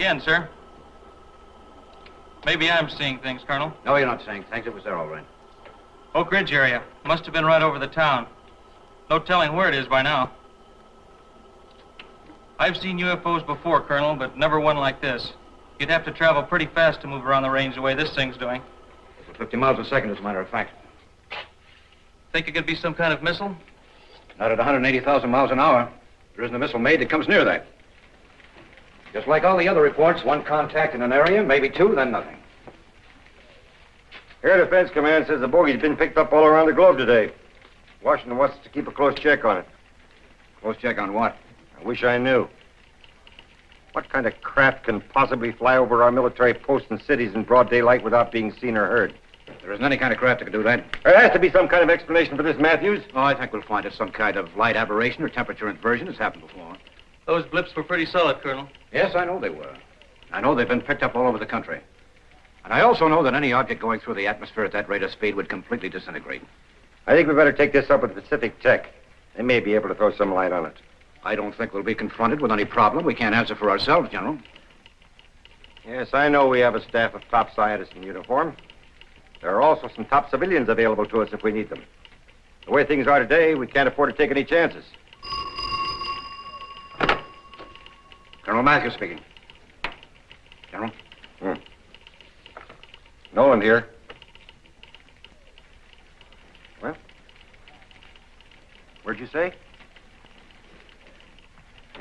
again, sir. Maybe I'm seeing things, Colonel. No, you're not seeing things. It was there all right. Oak Ridge area. Must have been right over the town. No telling where it is by now. I've seen UFOs before, Colonel, but never one like this. You'd have to travel pretty fast to move around the range the way this thing's doing. 50 miles a second, as a matter of fact. Think it could be some kind of missile? Not at 180,000 miles an hour. There isn't a missile made that comes near that. Just like all the other reports, one contact in an area, maybe two, then nothing. Air Defense Command says the bogey's been picked up all around the globe today. Washington wants us to keep a close check on it. Close check on what? I wish I knew. What kind of craft can possibly fly over our military posts and cities in broad daylight without being seen or heard? There isn't any kind of craft that can do that. There has to be some kind of explanation for this, Matthews. Oh, I think we'll find it some kind of light aberration or temperature inversion. It's happened before. Those blips were pretty solid, Colonel. Yes, I know they were. I know they've been picked up all over the country. And I also know that any object going through the atmosphere at that rate of speed would completely disintegrate. I think we better take this up with Pacific Tech. They may be able to throw some light on it. I don't think we'll be confronted with any problem we can't answer for ourselves, General. Yes, I know we have a staff of top scientists in uniform. There are also some top civilians available to us if we need them. The way things are today, we can't afford to take any chances. Colonel Matthews speaking. General? Nolan here. Well? Where'd you say?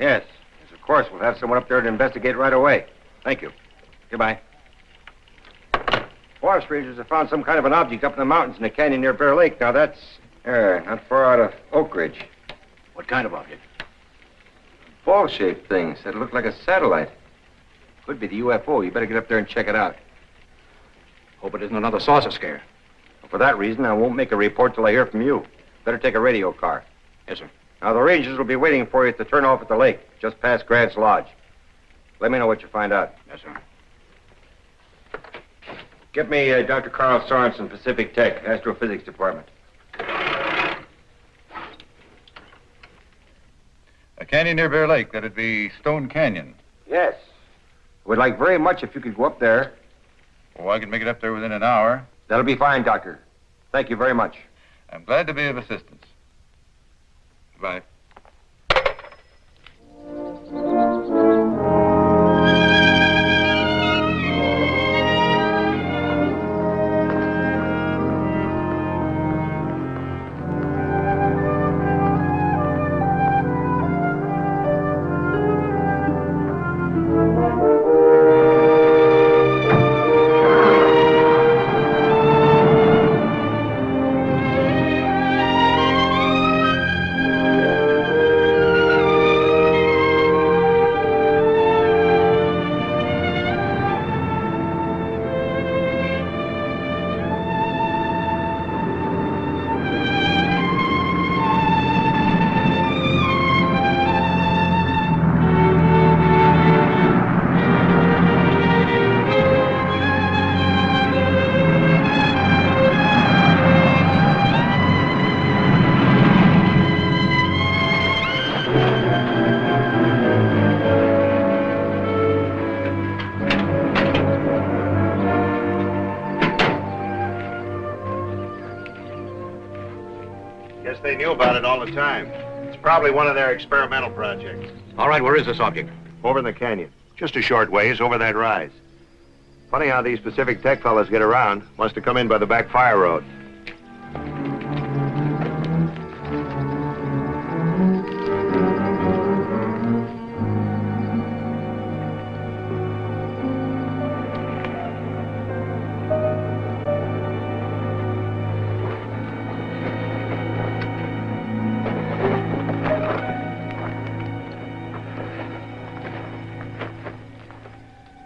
Yes, of course. We'll have someone up there to investigate right away. Thank you. Goodbye. Forest rangers have found some kind of an object up in the mountains in a canyon near Bear Lake. Now, that's not far out of Oak Ridge. What kind of object? Ball-shaped things that look like a satellite. Could be the UFO. You better get up there and check it out. Hope it isn't another saucer scare. For that reason, I won't make a report till I hear from you. Better take a radio car. Yes, sir. Now, the rangers will be waiting for you at the turnoff at the lake, just past Grant's Lodge. Let me know what you find out. Yes, sir. Get me Dr. Karl Sorenson, Pacific Tech, Astrophysics Department. A canyon near Bear Lake. That'd be Stone Canyon. Yes. Would like very much if you could go up there. Oh, I can make it up there within an hour. That'll be fine, Doctor. Thank you very much. I'm glad to be of assistance. Goodbye. They knew about it all the time. It's probably one of their experimental projects. All right, where is this object? Over in the canyon. Just a short ways over that rise. Funny how these Pacific Tech fellas get around. Must have come in by the back fire road.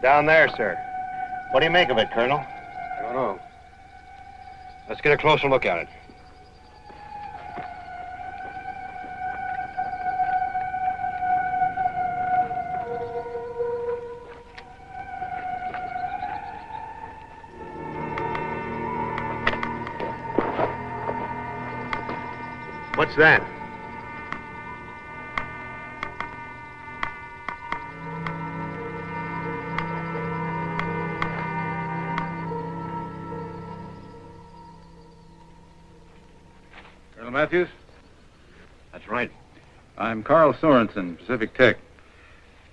Down there, sir. What do you make of it, Colonel? I don't know. Let's get a closer look at it. What's that? Matthews? That's right. I'm Karl Sorenson, Pacific Tech.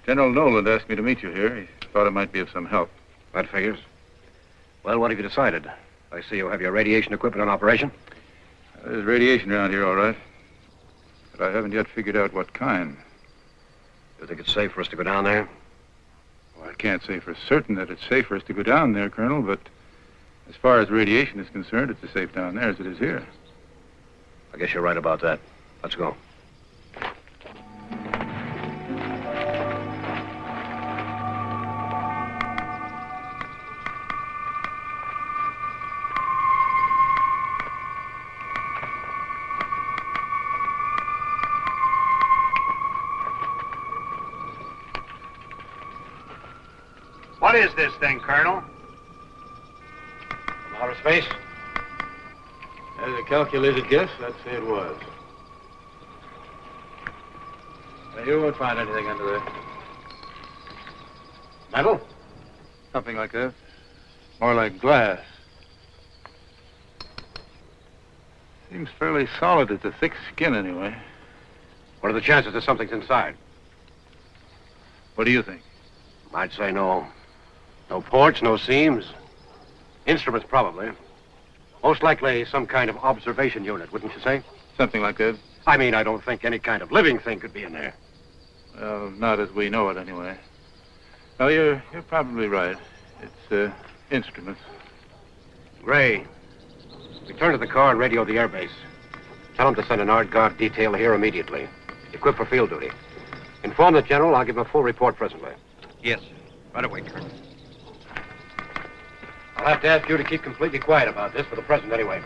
General Nolan asked me to meet you here. He thought it might be of some help. That figures. Well, what have you decided? I see you have your radiation equipment on operation. There's radiation around here, all right. But I haven't yet figured out what kind. You think it's safe for us to go down there? Well, I can't say for certain that it's safe for us to go down there, Colonel, but as far as radiation is concerned, it's as safe down there as it is here. I guess you're right about that. Let's go. What is this thing, Colonel? From outer space? As a calculated guess, I'd say it was. You won't find anything under there. Metal? Something like that. More like glass. Seems fairly solid. It's a thick skin, anyway. What are the chances that something's inside? What do you think? I'd say no. No ports, no seams. Instruments, probably. Most likely some kind of observation unit, wouldn't you say? Something like that. I mean, I don't think any kind of living thing could be in there. Well, not as we know it, anyway. No, you're probably right. It's instruments. Gray, return to the car and radio the airbase. Tell them to send an art guard detail here immediately. Equipped for field duty. Inform the general. I'll give him a full report presently. Yes, sir. Right away, Colonel. I'll have to ask you to keep completely quiet about this for the present, anyway.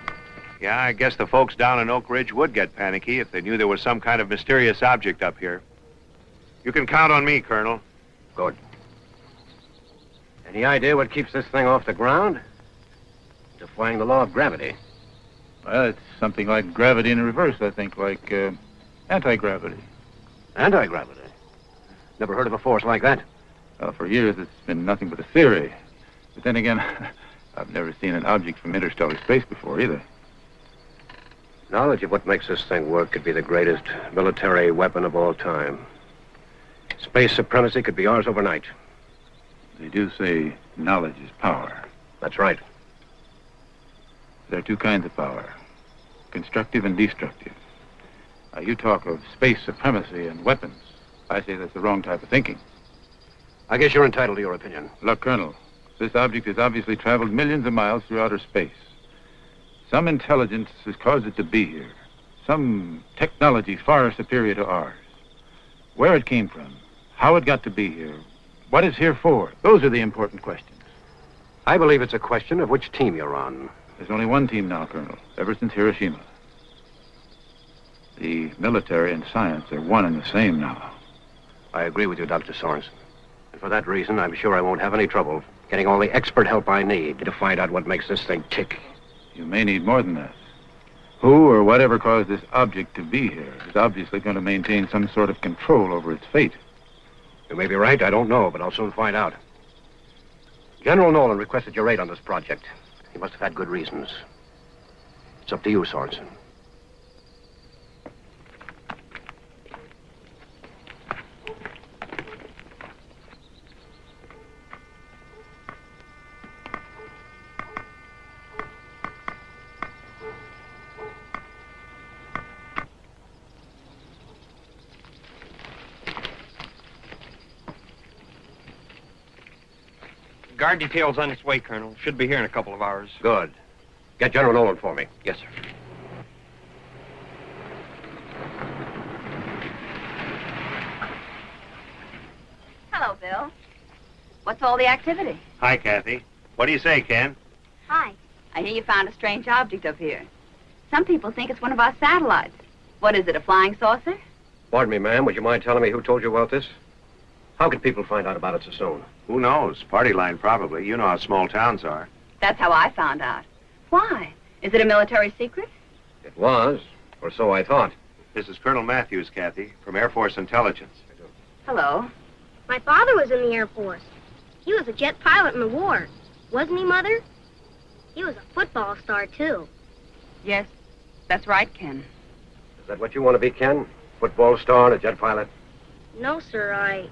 Yeah, I guess the folks down in Oak Ridge would get panicky if they knew there was some kind of mysterious object up here. You can count on me, Colonel. Good. Any idea what keeps this thing off the ground? Defying the law of gravity. Well, it's something like gravity in reverse, I think, like anti-gravity. Anti-gravity? Never heard of a force like that. Well, for years it's been nothing but a theory. But then again, I've never seen an object from interstellar space before either. Knowledge of what makes this thing work could be the greatest military weapon of all time. Space supremacy could be ours overnight. They do say knowledge is power. That's right. There are two kinds of power, constructive and destructive. Now, you talk of space supremacy and weapons. I say that's the wrong type of thinking. I guess you're entitled to your opinion. Look, Colonel, this object has obviously traveled millions of miles through outer space. Some intelligence has caused it to be here. Some technology far superior to ours. Where it came from, how it got to be here, what it's here for, those are the important questions. I believe it's a question of which team you're on. There's only one team now, Colonel, ever since Hiroshima. The military and science are one and the same now. I agree with you, Dr. Sorenson. And for that reason, I'm sure I won't have any trouble getting all the expert help I need to find out what makes this thing tick. You may need more than that. Who or whatever caused this object to be here is obviously going to maintain some sort of control over its fate. You may be right, I don't know, but I'll soon find out. General Nolan requested your aid on this project. He must have had good reasons. It's up to you, Sorenson. Guard detail's on its way, Colonel. Should be here in a couple of hours. Good. Get General Nolan for me. Yes, sir. Hello, Bill. What's all the activity? Hi, Kathy. What do you say, Ken? Hi. I hear you found a strange object up here. Some people think it's one of our satellites. What is it, a flying saucer? Pardon me, ma'am. Would you mind telling me who told you about this? How could people find out about it so soon? Who knows? Party line, probably. You know how small towns are. That's how I found out. Why? Is it a military secret? It was, or so I thought. This is Colonel Matthews, Kathy, from Air Force Intelligence. Hello. My father was in the Air Force. He was a jet pilot in the war. Wasn't he, Mother? He was a football star, too. Yes, that's right, Ken. Is that what you want to be, Ken? Football star and a jet pilot? No, sir,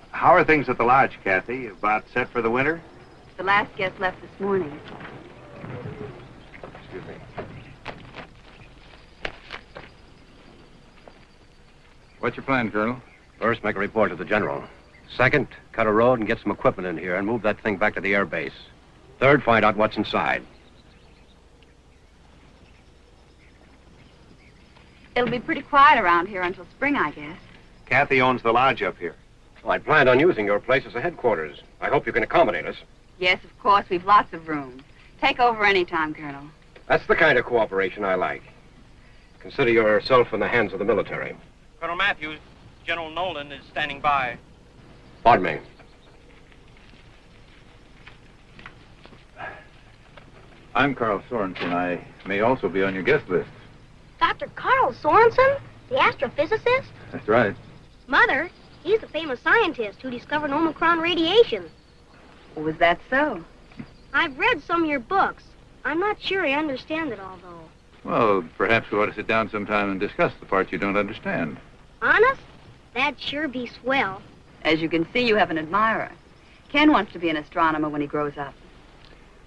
How are things at the lodge, Kathy? About set for the winter? The last guest left this morning. Excuse me. What's your plan, Colonel? First, make a report to the general. Second, cut a road and get some equipment in here and move that thing back to the air base. Third, find out what's inside. It'll be pretty quiet around here until spring, I guess. Kathy owns the lodge up here. Well, I planned on using your place as a headquarters. I hope you can accommodate us. Yes, of course, we've lots of room. Take over any time, Colonel. That's the kind of cooperation I like. Consider yourself in the hands of the military. Colonel Matthews, General Nolan is standing by. Pardon me. I'm Karl Sorenson. I may also be on your guest list. Dr. Karl Sorenson, the astrophysicist? That's right. Mother, he's the famous scientist who discovered Omicron radiation. Was that so? I've read some of your books. I'm not sure I understand it all, though. Well, perhaps we ought to sit down sometime and discuss the parts you don't understand. Honest? That'd sure be swell. As you can see, you have an admirer. Ken wants to be an astronomer when he grows up.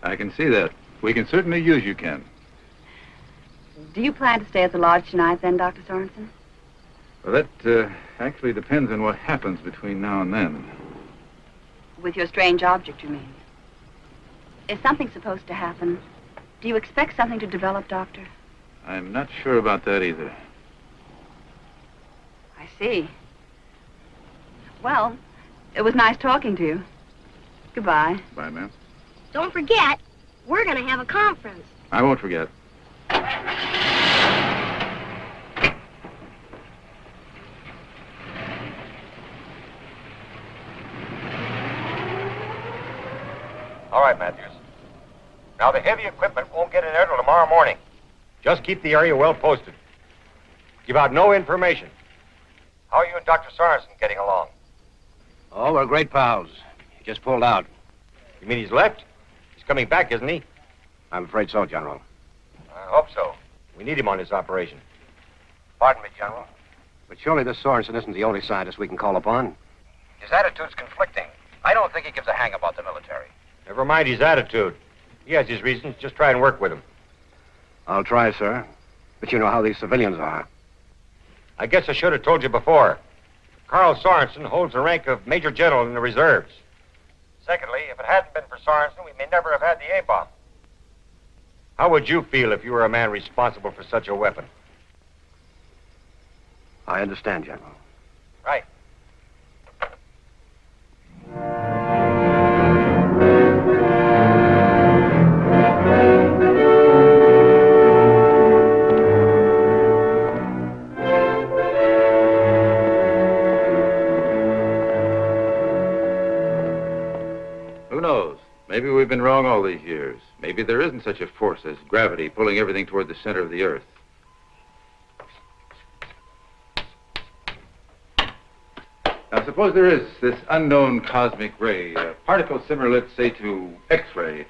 I can see that. We can certainly use you, Ken. Do you plan to stay at the lodge tonight, then, Dr. Sorenson? Well, that actually depends on what happens between now and then. With your strange object, you mean? Is something supposed to happen? Do you expect something to develop, Doctor? I'm not sure about that either. I see. Well, it was nice talking to you. Goodbye. Bye, ma'am. Don't forget, we're going to have a conference. I won't forget. All right, Matthews. Now, the heavy equipment won't get in there till tomorrow morning. Just keep the area well posted. Give out no information. How are you and Dr. Sorenson getting along? Oh, we're great pals. He just pulled out. You mean he's left? He's coming back, isn't he? I'm afraid so, General. I hope so. We need him on this operation. Pardon me, General. But surely this Sorenson isn't the only scientist we can call upon. His attitude's conflicting. I don't think he gives a hang about the military. Never mind his attitude. He has his reasons. Just try and work with him. I'll try, sir. But you know how these civilians are. I guess I should have told you before. Karl Sorenson holds the rank of Major General in the reserves. Secondly, if it hadn't been for Sorenson, we may never have had the A-bomb. How would you feel if you were a man responsible for such a weapon? I understand, General. Right. Who knows? Maybe we've been wrong all these years. Maybe there isn't such a force as gravity pulling everything toward the center of the Earth. Now, suppose there is this unknown cosmic ray, a particle similar, let's say, to X-ray,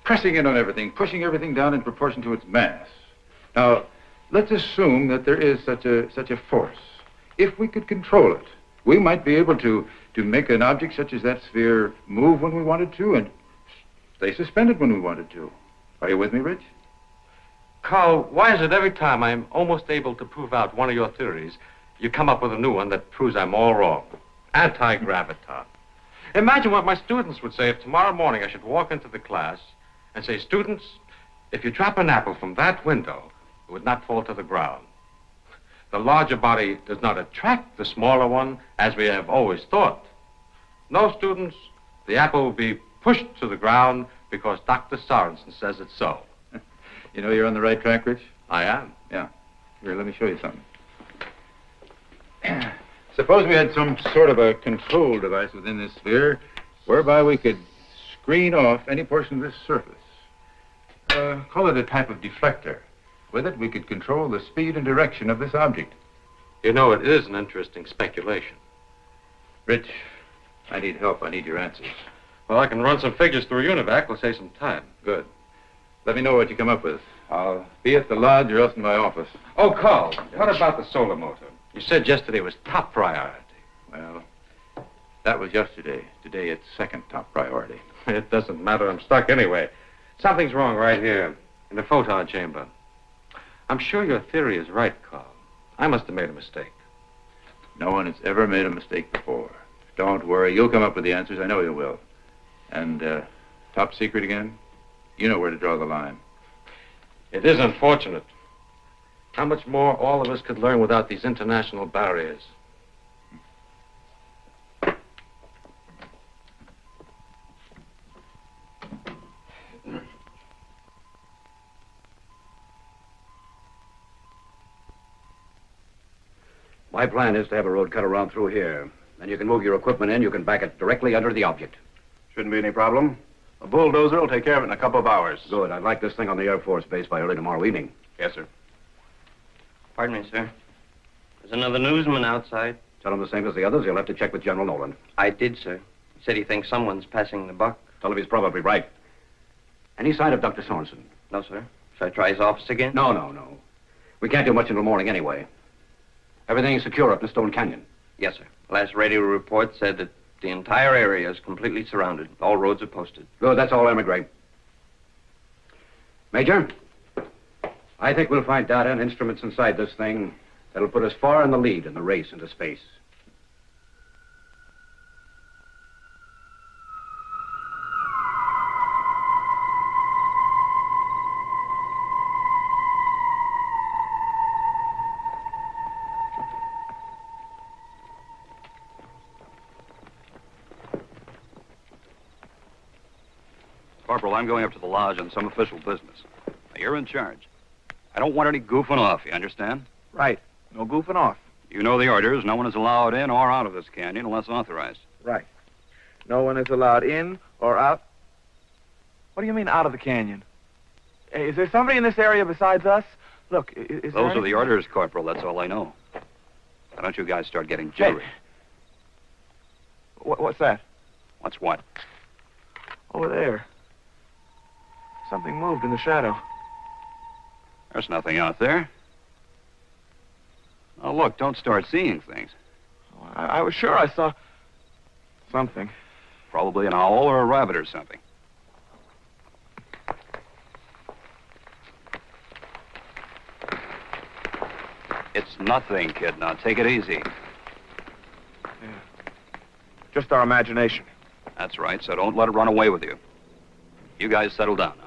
pressing in on everything, pushing everything down in proportion to its mass. Now, let's assume that there is such a force. If we could control it, we might be able to make an object such as that sphere move when we wanted to and stay suspended when we wanted to. Are you with me, Rich? Karl, why is it every time I'm almost able to prove out one of your theories, you come up with a new one that proves I'm all wrong? Anti-graviton. Imagine what my students would say if tomorrow morning I should walk into the class and say, students, if you drop an apple from that window, it would not fall to the ground. The larger body does not attract the smaller one, as we have always thought. No, students, the apple will be pushed to the ground because Dr. Sorenson says it's so. You know you're on the right track, Rich? I am. Yeah. Here, let me show you something. Suppose we had some sort of a control device within this sphere whereby we could screen off any portion of this surface. Call it a type of deflector. With it, we could control the speed and direction of this object. You know, it is an interesting speculation. Rich, I need help. I need your answers. Well, I can run some figures through UNIVAC. We'll save some time. Good. Let me know what you come up with. I'll be at the lodge or else in my office. Oh, Karl, what about the solar motor? You said yesterday was top priority. Well, that was yesterday. Today it's second top priority. It doesn't matter. I'm stuck anyway. Something's wrong right here in the photon chamber. I'm sure your theory is right, Karl. I must have made a mistake. No one has ever made a mistake before. Don't worry. You'll come up with the answers. I know you will. And, top secret again? You know where to draw the line. It is unfortunate. How much more all of us could learn without these international barriers. My plan is to have a road cut around through here. Then you can move your equipment in. You can back it directly under the object. Shouldn't be any problem. A bulldozer will take care of it in a couple of hours. Good. I'd like this thing on the Air Force Base by early tomorrow evening. Yes, sir. Pardon me, sir. There's another newsman outside. Tell him the same as the others. He'll have to check with General Nolan. I did, sir. He said he thinks someone's passing the buck. Tell him he's probably right. Any sign of Dr. Sorenson? No, sir. Should I try his office again? No. We can't do much until morning anyway. Everything's secure up in the Stone Canyon. Yes, sir. Last radio report said that the entire area is completely surrounded. All roads are posted. Good, that's all, Emigrate. Major, I think we'll find data and instruments inside this thing that'll put us far in the lead in the race into space. Corporal, I'm going up to the lodge on some official business. Now, you're in charge. I don't want any goofing off, you understand? Right. No goofing off. You know the orders. No one is allowed in or out of this canyon unless authorized. Right. No one is allowed in or out. What do you mean out of the canyon? Is there somebody in this area besides us? Look, is Those are the orders, Corporal. That's all I know. Why don't you guys start getting jittery? Hey. What's that? What's what? Over there. Something moved in the shadow. There's nothing out there. Oh, look, don't start seeing things. I was sure I saw something. Probably an owl or a rabbit or something. It's nothing, kid. Now, take it easy. Yeah. Just our imagination. That's right, so don't let it run away with you. You guys settle down now.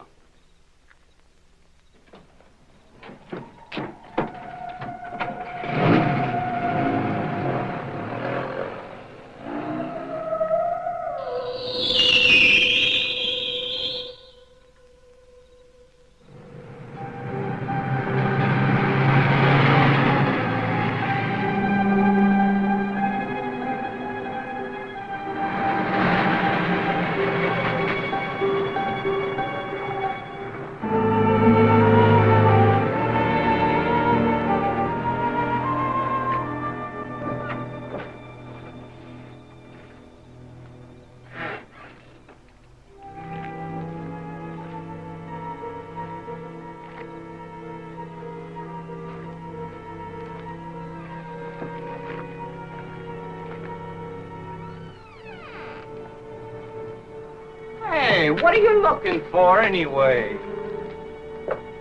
Hey, what are you looking for anyway?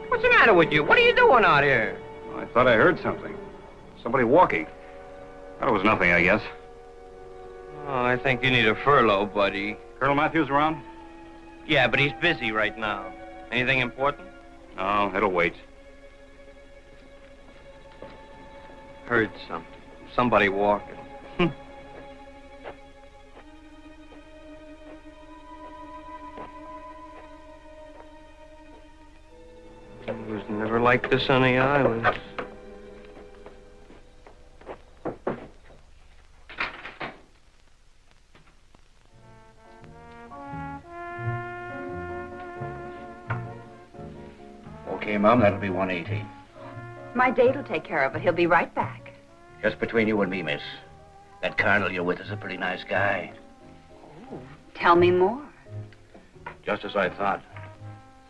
What's the matter with you? What are you doing out here? I thought I heard something. Somebody walking. Thought it was nothing, I guess. Oh, I think you need a furlough, buddy. Colonel Matthews around? Yeah, but he's busy right now. Anything important? No, it'll wait. Heard something. Somebody walking. It was never like this on the islands. Okay, Mom, that'll be 180. My date will take care of it. He'll be right back. Just between you and me, miss. That colonel you're with is a pretty nice guy. Tell me more. Just as I thought.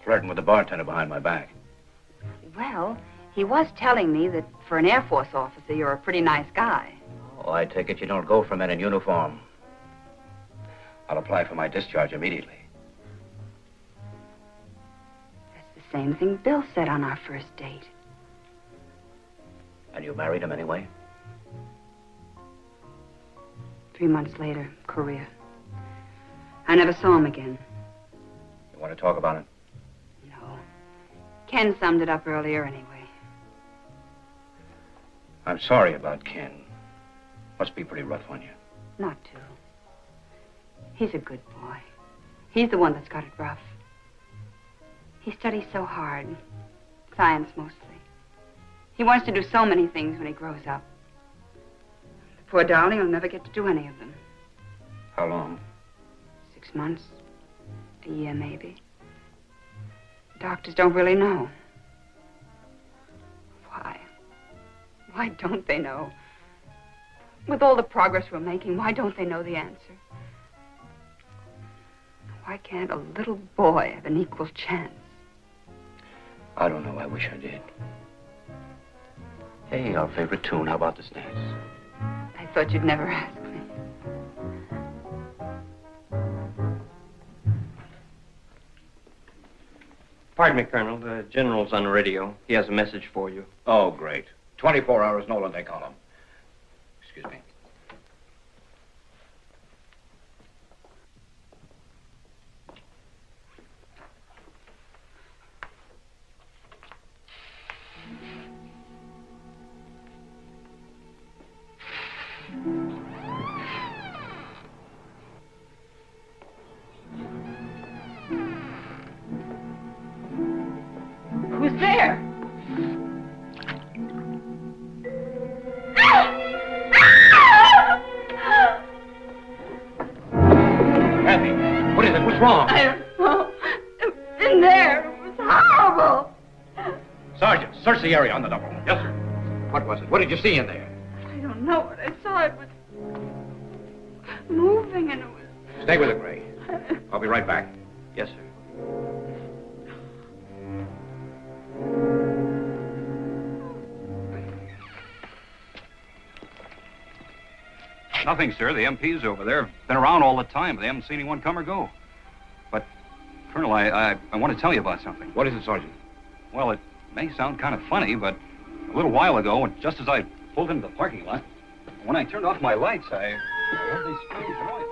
Flirting with the bartender behind my back. Well, he was telling me that for an Air Force officer, you're a pretty nice guy. Oh, I take it you don't go for men in uniform. I'll apply for my discharge immediately. That's the same thing Bill said on our first date. And you married him anyway? 3 months later, Korea. I never saw him again. You want to talk about it? No. Ken summed it up earlier anyway. I'm sorry about Ken. Must be pretty rough on you. Not to. He's a good boy. He's the one that's got it rough. He studies so hard. Science, mostly. He wants to do so many things when he grows up. The poor darling will never get to do any of them. How long? 6 months. A year, maybe. Doctors don't really know. Why? Why don't they know? With all the progress we're making, why don't they know the answer? Why can't a little boy have an equal chance? I don't know. I wish I did. Hey, our favorite tune. How about this dance? I thought you'd never ask me. Pardon me, Colonel. The general's on the radio. He has a message for you. Oh, great. 24 hours Nolan, they call him. Excuse me. Who's there? Kathy, what is it? What's wrong? I don't know. It was in there. It was horrible. Sergeant, search the area on the double. Yes, sir. What was it? What did you see in there? I don't know what I saw. It was moving and it was... Stay with it, Gray. I'll be right back. Yes, sir. Nothing, sir. The MPs over there have been around all the time. They haven't seen anyone come or go. But, Colonel, I want to tell you about something. What is it, Sergeant? Well, it may sound kind of funny, but a little while ago, just as I pulled into the parking lot, when I turned off my lights, I heard these strange noises.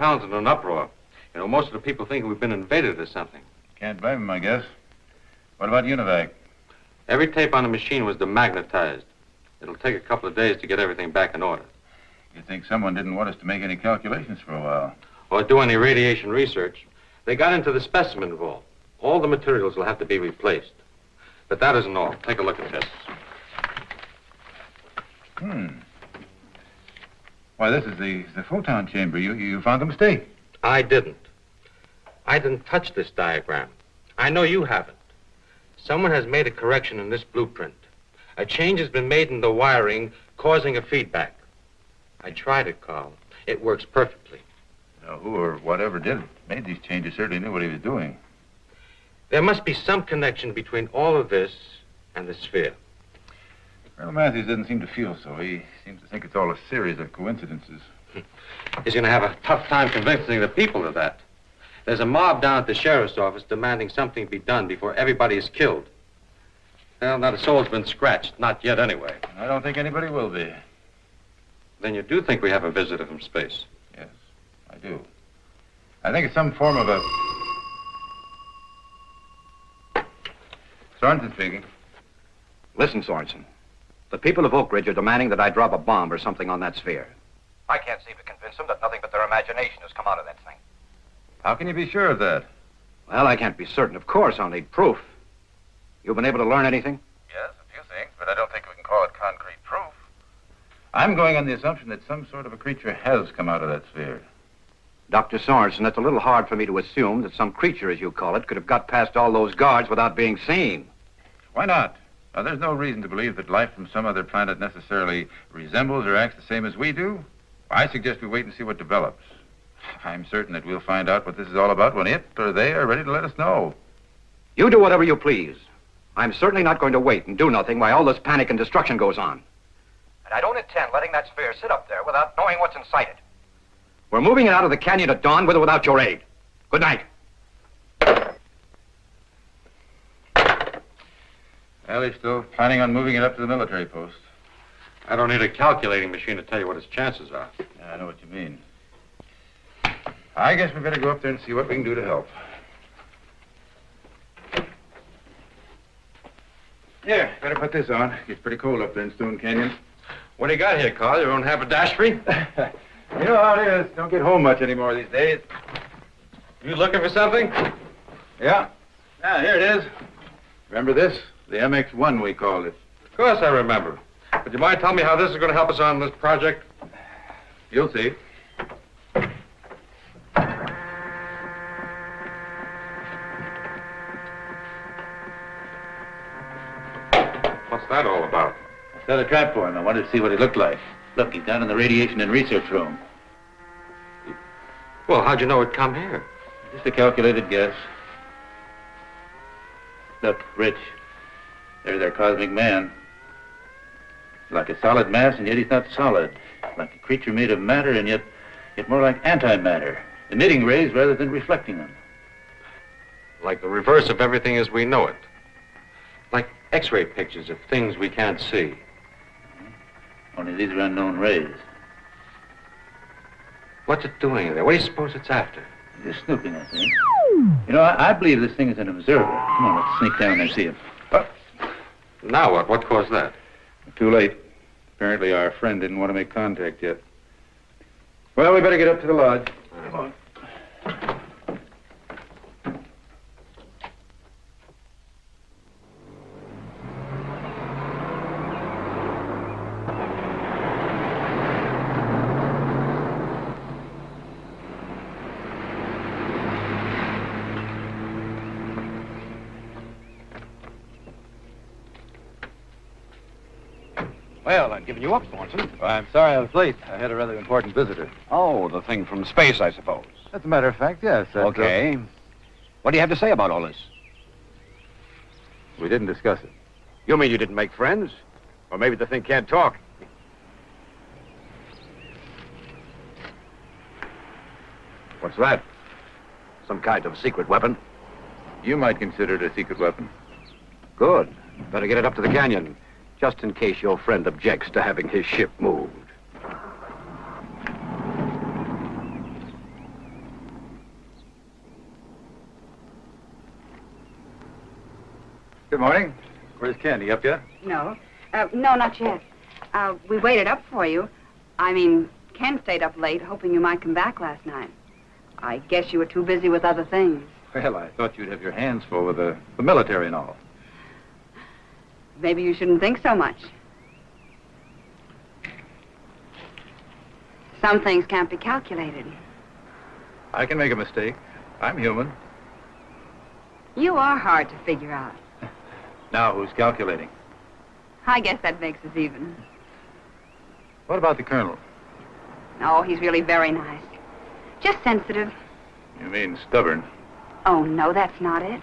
town's in an uproar. You know, most of the people think we've been invaded or something. Can't blame him, I guess. What about Univac? Every tape on the machine was demagnetized. It'll take a couple of days to get everything back in order. You'd think someone didn't want us to make any calculations for a while. Or do any radiation research. They got into the specimen vault. All the materials will have to be replaced. But that isn't all. Take a look at this. Why, this is the photon chamber. You found a mistake. I didn't. I didn't touch this diagram. I know you haven't. Someone has made a correction in this blueprint. A change has been made in the wiring, causing a feedback. I tried it, Karl. It works perfectly. Now, who or whatever made these changes certainly knew what he was doing. There must be some connection between all of this and the sphere. Colonel Matthews doesn't seem to feel so. He seems to think it's all a series of coincidences. He's going to have a tough time convincing the people of that. There's a mob down at the sheriff's office demanding something be done before everybody is killed. Well, not a soul's been scratched. Not yet, anyway. I don't think anybody will be. Then you do think we have a visitor from space? Yes, I do. I think it's some form of a... Sorenson speaking. Listen, Sorenson. The people of Oak Ridge are demanding that I drop a bomb or something on that sphere. I can't seem to convince them that nothing but their imagination has come out of that thing. How can you be sure of that? Well, I can't be certain. Of course, I'll need proof. You been able to learn anything? Yes, a few things, but I don't think we can call it concrete proof. I'm going on the assumption that some sort of a creature has come out of that sphere. Dr. Sorenson, it's a little hard for me to assume that some creature, as you call it, could have got past all those guards without being seen. Why not? Now, there's no reason to believe that life from some other planet necessarily resembles or acts the same as we do. I suggest we wait and see what develops. I'm certain that we'll find out what this is all about when it or they are ready to let us know. You do whatever you please. I'm certainly not going to wait and do nothing while all this panic and destruction goes on. And I don't intend letting that sphere sit up there without knowing what's inside it. We're moving it out of the canyon at dawn with or without your aid. Good night. Well, he's still planning on moving it up to the military post. I don't need a calculating machine to tell you what his chances are. Yeah, I know what you mean. I guess we better go up there and see what we can do to help. Here, better put this on. It's pretty cold up there in Stone Canyon. What do you got here, Karl? Your own haberdashery? You know how it is. Don't get home much anymore these days. You looking for something? Yeah. Ah, here it is. Remember this? The MX-1, we called it. Of course I remember. Would you mind telling me how this is going to help us on this project? You'll see. What's that all about? I set a trap for him. I wanted to see what he looked like. Look, he's down in the radiation and research room. Well, how'd you know it'd come here? Just a calculated guess. Look, Rich. There's our cosmic man. Like a solid mass, and yet he's not solid. Like a creature made of matter, and yet more like antimatter. Emitting rays rather than reflecting them. Like the reverse of everything as we know it. Like X-ray pictures of things we can't see. Only these are unknown rays. What's it doing there? What do you suppose it's after? Just snooping, I think. You know, I believe this thing is an observer. Come on, let's sneak down and see him. Oh. Now what? What caused that? Too late. Apparently our friend didn't want to make contact yet. Well, we better get up to the lodge. Come on. Well, I've given you up, Sorenson. Well, I'm sorry I was late. I had a rather important visitor. Oh, the thing from space, I suppose. As a matter of fact, yes. Okay. What do you have to say about all this? We didn't discuss it. You mean you didn't make friends? Or maybe the thing can't talk? What's that? Some kind of secret weapon? You might consider it a secret weapon. Good. Better get it up to the canyon, just in case your friend objects to having his ship moved. Good morning. Where's Candy? Up yet? No. No, not yet. We waited up for you. I mean, Ken stayed up late, hoping you might come back last night. I guess you were too busy with other things. Well, I thought you'd have your hands full with the military and all. Maybe you shouldn't think so much. Some things can't be calculated. I can make a mistake. I'm human. You are hard to figure out. Now, who's calculating? I guess that makes us even. What about the colonel? Oh, he's really very nice. Just sensitive. You mean stubborn? Oh, no, that's not it.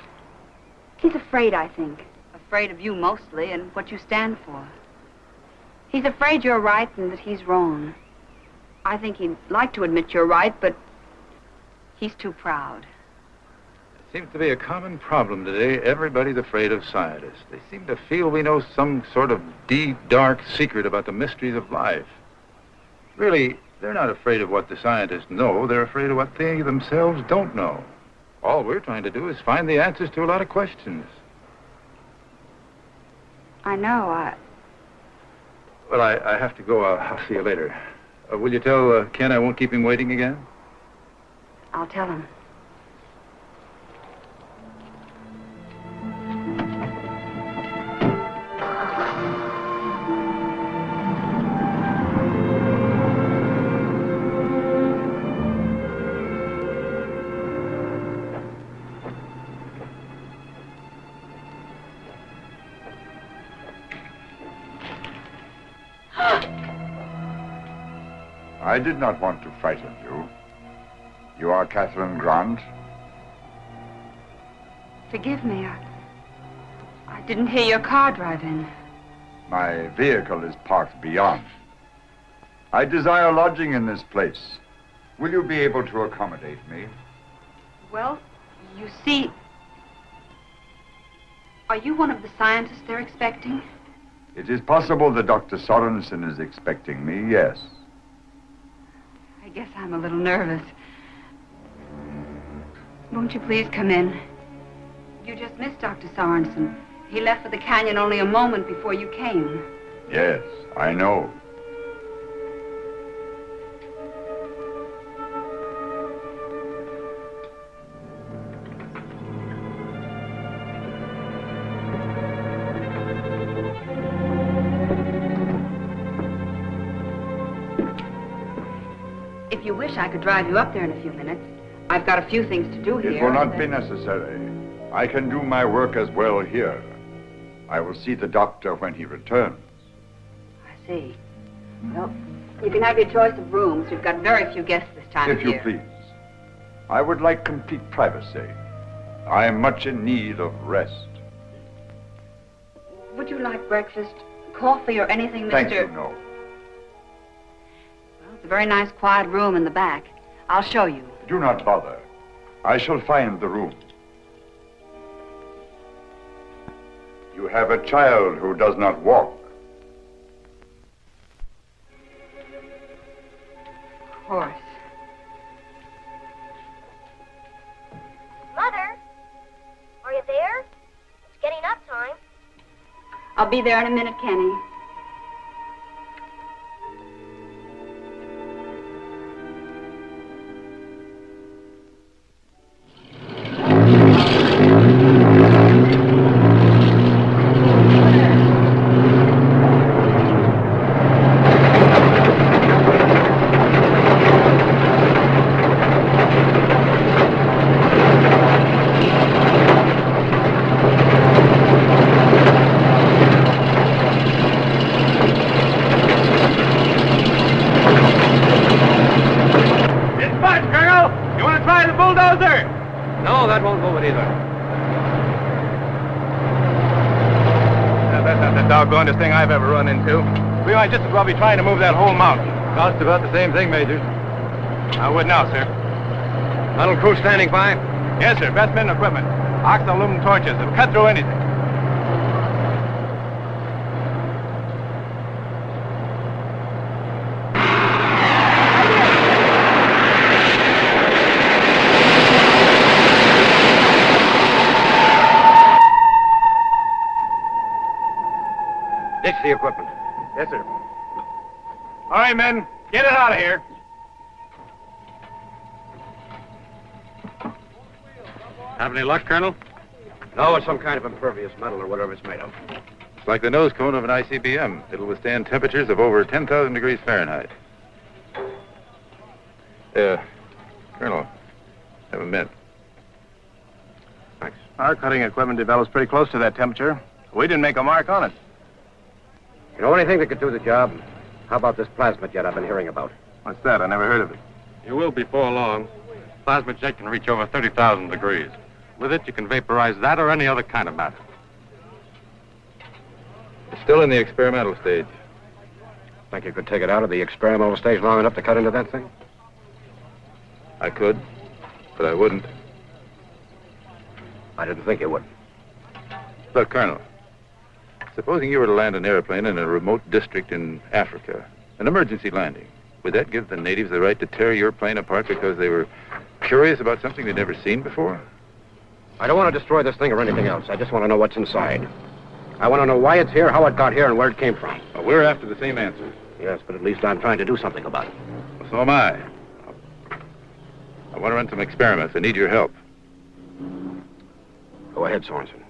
He's afraid, I think. Afraid of you mostly and what you stand for. He's afraid you're right and that he's wrong. I think he'd like to admit you're right, but he's too proud. It seems to be a common problem today. Everybody's afraid of scientists. They seem to feel we know some sort of deep, dark secret about the mysteries of life. Really, they're not afraid of what the scientists know. They're afraid of what they themselves don't know. All we're trying to do is find the answers to a lot of questions. I know. Well, I have to go. I'll see you later. Will you tell Ken I won't keep him waiting again? I'll tell him. I did not want to frighten you. You are Catherine Grant? Forgive me. I didn't hear your car drive in. My vehicle is parked beyond. I desire lodging in this place. Will you be able to accommodate me? Well, you see... Are you one of the scientists they're expecting? It is possible that Dr. Sorenson is expecting me, yes. I guess I'm a little nervous. Won't you please come in? You just missed Dr. Sorenson. He left for the canyon only a moment before you came. Yes, I know. If you wish, I could drive you up there in a few minutes. I've got a few things to do here. It will not be necessary. I can do my work as well here. I will see the doctor when he returns. I see. Well, you can have your choice of rooms. We've got very few guests this time of year. If you please. I would like complete privacy. I am much in need of rest. Would you like breakfast, coffee, or anything, Mr. Thank you, no. It's a very nice, quiet room in the back. I'll show you. Do not bother. I shall find the room. You have a child who does not walk. Of course. Mother, are you there? It's getting up time. I'll be there in a minute, Kenny. No, that won't move it either. That's not the doggonest thing I've ever run into. We might just as well be trying to move that whole mountain. Costs about the same thing, Major. I would now, sir. Little crew standing by? Yes, sir. Best men and equipment. Oxen, aluminum torches. It'll cut through anything. Ditch the equipment. Yes, sir. All right, men. Get it out of here. Have any luck, Colonel? No, it's some kind of impervious metal or whatever it's made of. It's like the nose cone of an ICBM. It'll withstand temperatures of over 10,000 degrees Fahrenheit. Colonel, have a mint. Thanks. Our cutting equipment develops pretty close to that temperature. We didn't make a mark on it. You know anything that could do the job? How about this plasma jet I've been hearing about? What's that? I never heard of it. You will before long. Plasma jet can reach over 30,000 degrees. With it, you can vaporize that or any other kind of matter. It's still in the experimental stage. Think you could take it out of the experimental stage long enough to cut into that thing? I could, but I wouldn't. I didn't think you would. Look, Colonel, supposing you were to land an airplane in a remote district in Africa, an emergency landing, would that give the natives the right to tear your plane apart because they were curious about something they'd never seen before? I don't want to destroy this thing or anything else. I just want to know what's inside. I want to know why it's here, how it got here, and where it came from. Well, we're after the same answer. Yes, but at least I'm trying to do something about it. Well, so am I. I want to run some experiments. I need your help. Go ahead, Sorenson.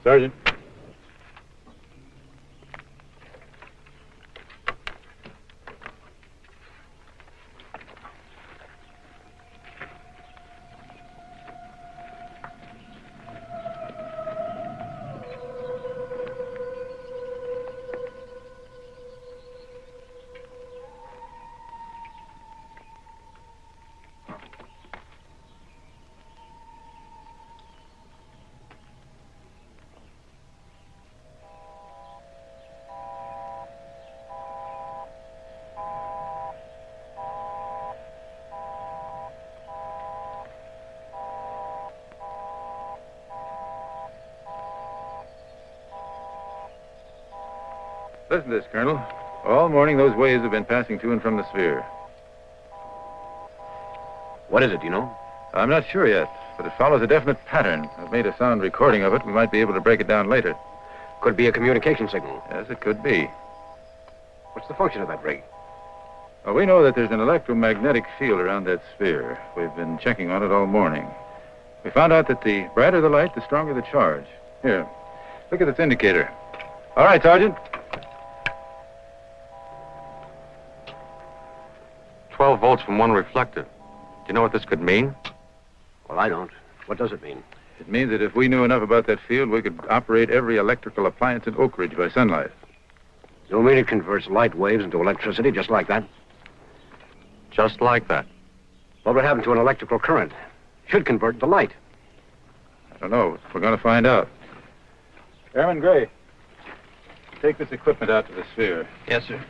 Sergeant. Listen to this, Colonel. All morning, those waves have been passing to and from the sphere. What is it, do you know? I'm not sure yet, but it follows a definite pattern. I've made a sound recording of it. We might be able to break it down later. Could be a communication signal. Yes, it could be. What's the function of that rig? Well, we know that there's an electromagnetic field around that sphere. We've been checking on it all morning. We found out that the brighter the light, the stronger the charge. Here, look at this indicator. All right, Sergeant. 12 volts from one reflector. Do you know what this could mean? Well, I don't. What does it mean? It means that if we knew enough about that field, we could operate every electrical appliance in Oak Ridge by sunlight. You mean it converts light waves into electricity just like that? Just like that. What would happen to an electrical current? It should convert into light. I don't know. We're going to find out. Airman Gray, take this equipment out to the sphere. Yes, sir.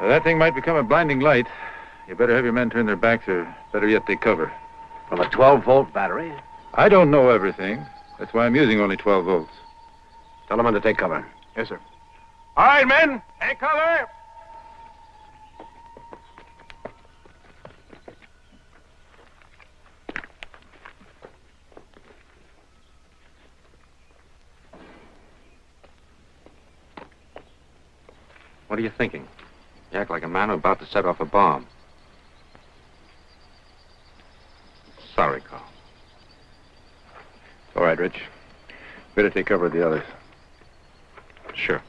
That thing might become a blinding light. You better have your men turn their backs, or better yet, take cover. From a 12-volt battery? I don't know everything. That's why I'm using only 12 volts. Tell the men to take cover. Yes, sir. All right, men. Take cover. What are you thinking? You act like a man about to set off a bomb. Sorry, Karl. All right, Rich. Better take cover of the others. Sure.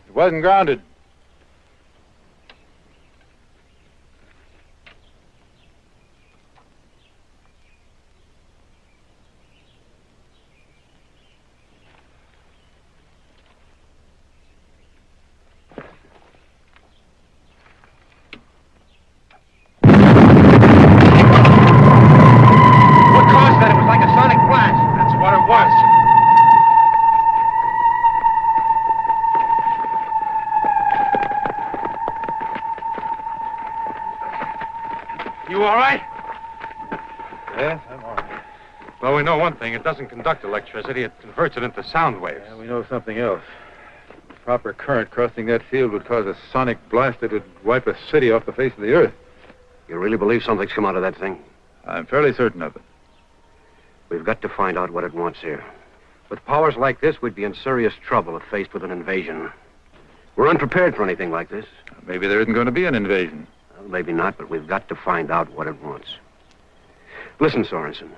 It wasn't grounded. You all right? Yes, I'm all right. Well, we know one thing. It doesn't conduct electricity. It converts it into sound waves. Yeah, we know something else. Proper current crossing that field would cause a sonic blast that would wipe a city off the face of the earth. You really believe something's come out of that thing? I'm fairly certain of it. We've got to find out what it wants here. With powers like this, we'd be in serious trouble if faced with an invasion. We're unprepared for anything like this. Maybe there isn't going to be an invasion. Well, maybe not, but we've got to find out what it wants. Listen, Sorenson.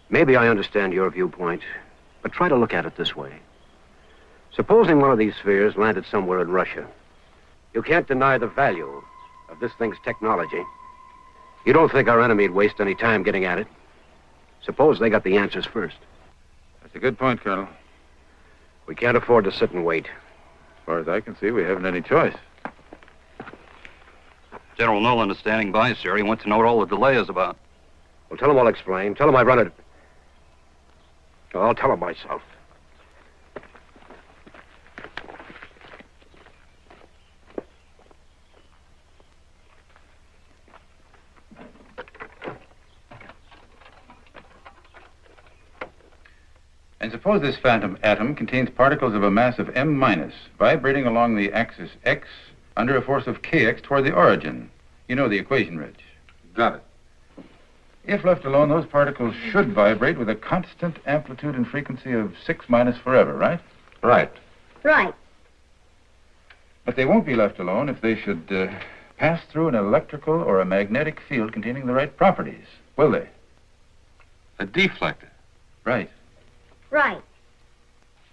Maybe I understand your viewpoint, but try to look at it this way. Supposing one of these spheres landed somewhere in Russia. You can't deny the value of this thing's technology. You don't think our enemy'd waste any time getting at it? Suppose they got the answers first. That's a good point, Colonel. We can't afford to sit and wait. As far as I can see, we haven't any choice. General Nolan is standing by, sir. He wants to know what all the delay is about. Well, tell him I'll explain. Tell him I run it. Oh, I'll tell him myself. And suppose this phantom atom contains particles of a mass of M- vibrating along the axis X under a force of Kx toward the origin. You know the equation, Rich. Got it. If left alone, those particles should vibrate with a constant amplitude and frequency of 6- forever, right? Right. Right. But they won't be left alone if they should pass through an electrical or a magnetic field containing the right properties, will they? A deflector. Right. Right.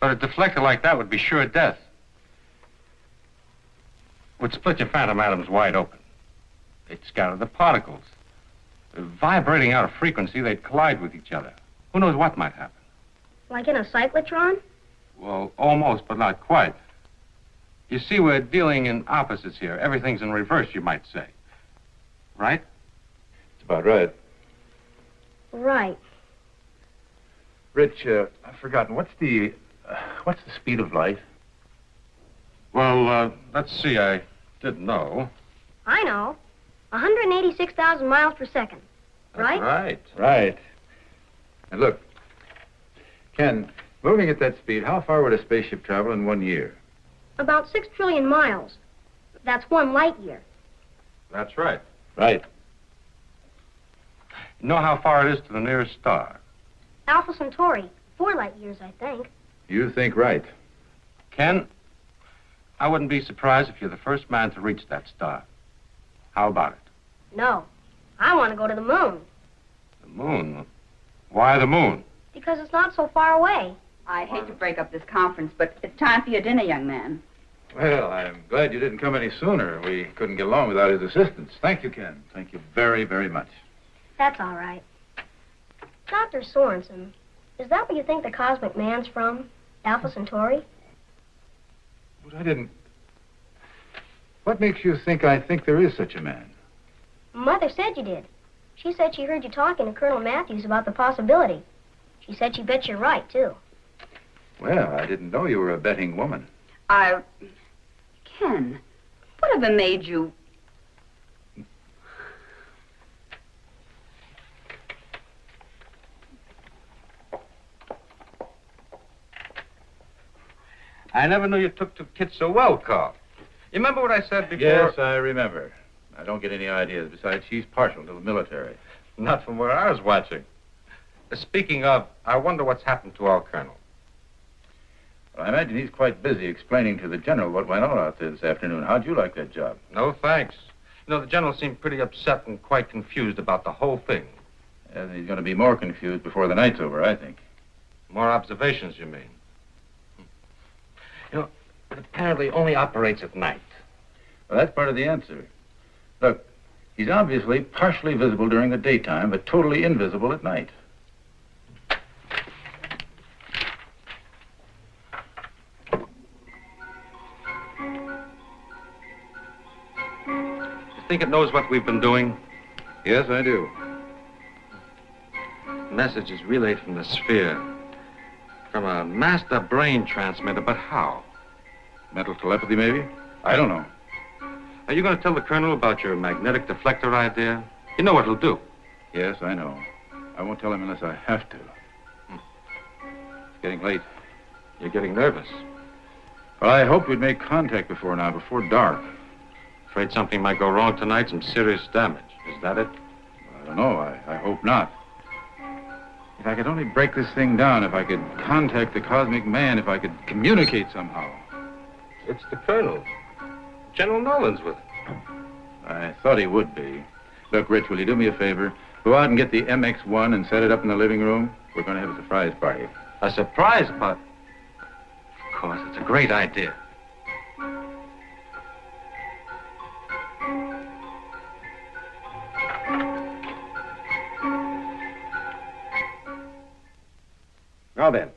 But a deflector like that would be sure death. Would split your phantom atoms wide open. They'd scatter the particles. Vibrating out of frequency, they'd collide with each other. Who knows what might happen? Like in a cyclotron? Well, almost, but not quite. You see, we're dealing in opposites here. Everything's in reverse, you might say. Right? It's about right. Right. Rich, I've forgotten. What's the speed of light? Well, let's see. I didn't know. I know. 186,000 miles per second. Right? Right. Right. And look, Ken, moving at that speed, how far would a spaceship travel in 1 year? About 6 trillion miles. That's 1 light year. That's right. Right. You know how far it is to the nearest star? Alpha Centauri. 4 light years, I think. You think right. Ken, I wouldn't be surprised if you're the first man to reach that star. How about it? No. I want to go to the moon. The moon? Why the moon? Because it's not so far away. I hate to break up this conference, but it's time for your dinner, young man. Well, I'm glad you didn't come any sooner. We couldn't get along without his assistance. Thank you, Ken. Thank you very, very much. That's all right. Dr. Sorenson, is that what you think the cosmic man's from? Alpha Centauri? But I didn't... What makes you think I think there is such a man? Mother said you did. She said she heard you talking to Colonel Matthews about the possibility. She said she bet you're right, too. Well, I didn't know you were a betting woman. Ken, whatever made you... I never knew you took to kids so well, Karl. You remember what I said before? Yes, I remember. I don't get any ideas. Besides, she's partial to the military. Not from where I was watching. Speaking of, I wonder what's happened to our colonel. Well, I imagine he's quite busy explaining to the general what went on out there this afternoon. How'd you like that job? No, thanks. You know, the general seemed pretty upset and quite confused about the whole thing. And he's going to be more confused before the night's over, I think. More observations, you mean? You know, it apparently only operates at night. Well, that's part of the answer. Look, he's obviously partially visible during the daytime, but totally invisible at night. You think it knows what we've been doing? Yes, I do. Message is relayed from the sphere. From a master brain transmitter, but how? Mental telepathy, maybe? I don't know. Are you going to tell the colonel about your magnetic deflector idea? You know what he'll do. Yes, I know. I won't tell him unless I have to. It's getting late. You're getting nervous. Well, I hoped we'd make contact before now, before dark. Afraid something might go wrong tonight, some serious damage. Is that it? I don't know. I hope not. If I could only break this thing down, if I could contact the cosmic man, if I could communicate somehow. It's the Colonel. General Nolan's with him. I thought he would be. Look, Rich, will you do me a favor? Go out and get the MX-1 and set it up in the living room. We're going to have a surprise party. A surprise party? Of course, it's a great idea. Now then,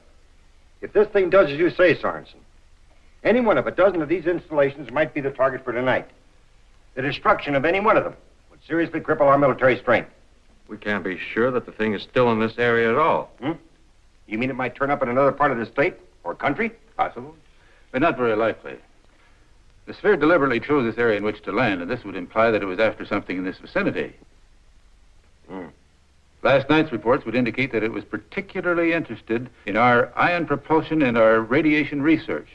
if this thing does as you say, Sorenson, any one of a dozen of these installations might be the target for tonight. The destruction of any one of them would seriously cripple our military strength. We can't be sure that the thing is still in this area at all. You mean it might turn up in another part of the state or country? Possible, but not very likely. The sphere deliberately chose this area in which to land, and this would imply that it was after something in this vicinity. Last night's reports would indicate that it was particularly interested in our ion propulsion and our radiation research.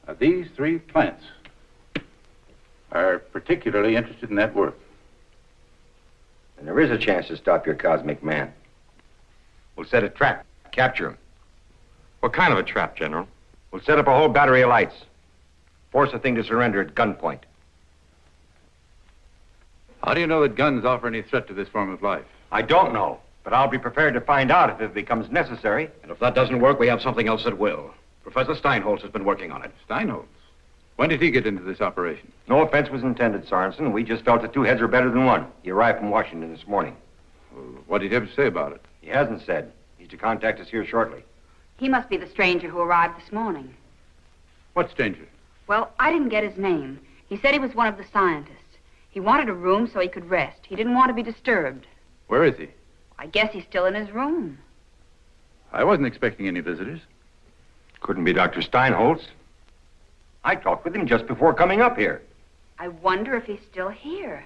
Now, these three plants are particularly interested in that work. And there is a chance to stop your cosmic man. We'll set a trap, capture him. What kind of a trap, General? We'll set up a whole battery of lights. Force the thing to surrender at gunpoint. How do you know that guns offer any threat to this form of life? I don't know, but I'll be prepared to find out if it becomes necessary. And if that doesn't work, we have something else that will. Professor Steinholtz has been working on it. Steinholtz? When did he get into this operation? No offense was intended, Sorenson. We just felt that two heads are better than one. He arrived from Washington this morning. What did he have to say about it? He hasn't said. He's to contact us here shortly. He must be the stranger who arrived this morning. What stranger? Well, I didn't get his name. He said he was one of the scientists. He wanted a room so he could rest. He didn't want to be disturbed. Where is he? I guess he's still in his room. I wasn't expecting any visitors. Couldn't be Dr. Steinholtz. I talked with him just before coming up here. I wonder if he's still here.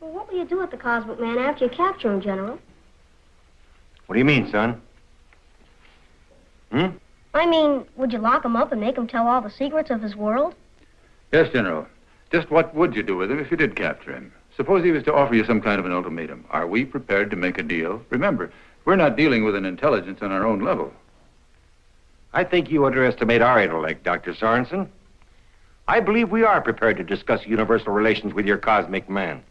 Well, what will you do with the Cosmic Man after you capture him, General? What do you mean, son? I mean, would you lock him up and make him tell all the secrets of his world? Yes, General. Just what would you do with him if you did capture him? Suppose he was to offer you some kind of an ultimatum. Are we prepared to make a deal? Remember, we're not dealing with an intelligence on our own level. I think you underestimate our intellect, Dr. Sorenson. I believe we are prepared to discuss universal relations with your cosmic man.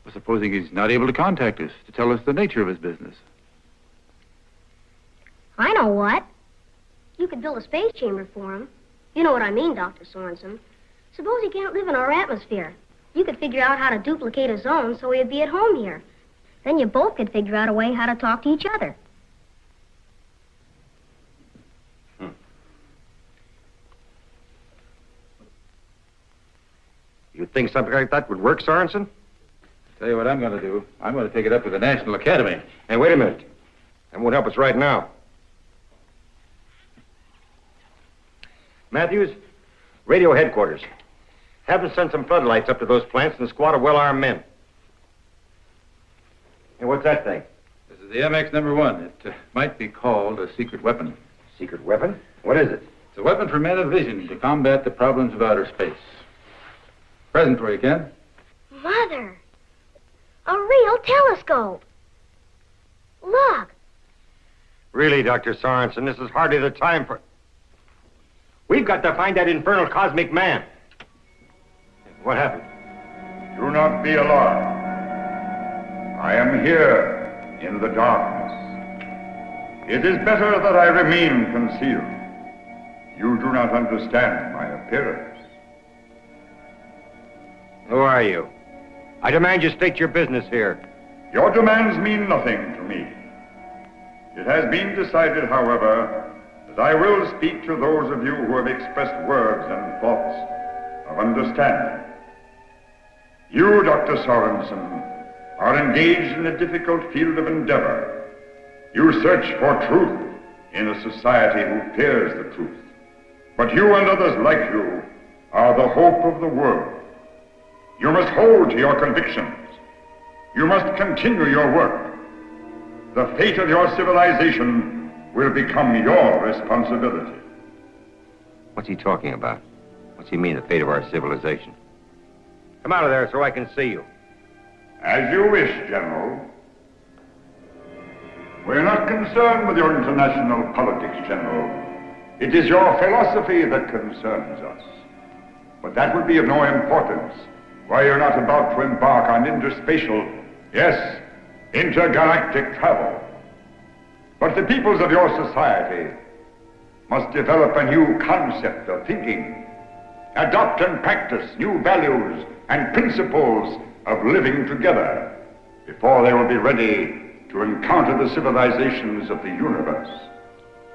Well, supposing he's not able to contact us to tell us the nature of his business. I know what. You could build a space chamber for him. You know what I mean, Dr. Sorenson. Suppose he can't live in our atmosphere. You could figure out how to duplicate his own so he'd be at home here. Then you both could figure out a way how to talk to each other. You think something like that would work, Sorenson? Tell you what I'm going to do. I'm going to take it up with the National Academy. Hey, wait a minute. That won't help us right now. Matthews, radio headquarters. Have them send some floodlights up to those plants and a squad of well-armed men. Hey, what's that thing? This is the MX #1. It might be called a secret weapon. Secret weapon? What is it? It's a weapon for men of vision to combat the problems of outer space. Present for you, Ken. Mother! A real telescope! Look! Really, Dr. Sorenson, this is hardly the time for... We've got to find that infernal cosmic man. What happened? Do not be alarmed. I am here in the darkness. It is better that I remain concealed. You do not understand my appearance. Who are you? I demand you state your business here. Your demands mean nothing to me. It has been decided, however, that I will speak to those of you who have expressed words and thoughts of understanding. You, Dr. Sorenson, are engaged in a difficult field of endeavor. You search for truth in a society who fears the truth. But you and others like you are the hope of the world. You must hold to your convictions. You must continue your work. The fate of your civilization will become your responsibility. What's he talking about? What's he mean, the fate of our civilization? Come out of there so I can see you. As you wish, General. We're not concerned with your international politics, General. It is your philosophy that concerns us. But that would be of no importance while you're not about to embark on interspatial, yes, intergalactic travel. But the peoples of your society must develop a new concept of thinking, adopt and practice new values and principles of living together before they will be ready to encounter the civilizations of the universe.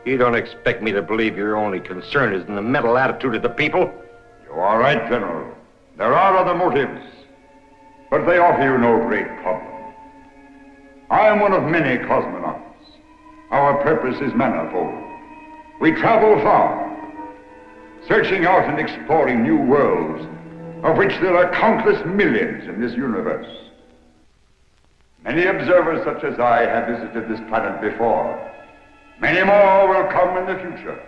You don't expect me to believe your only concern is in the mental attitude of the people? You are right, General. There are other motives, but they offer you no great problem. I am one of many cosmonauts. Our purpose is manifold. We travel far, searching out and exploring new worlds, of which there are countless millions in this universe. Many observers such as I have visited this planet before. Many more will come in the future.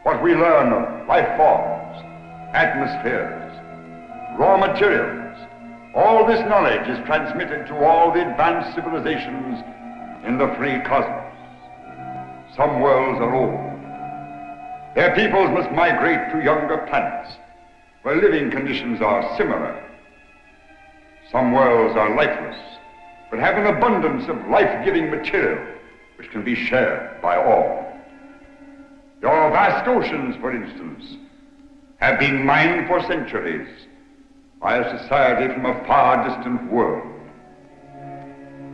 What we learn of life forms, atmospheres, raw materials, all this knowledge is transmitted to all the advanced civilizations in the free cosmos. Some worlds are old. Their peoples must migrate to younger planets, where living conditions are similar. Some worlds are lifeless, but have an abundance of life-giving material which can be shared by all. Your vast oceans, for instance, have been mined for centuries by a society from a far distant world.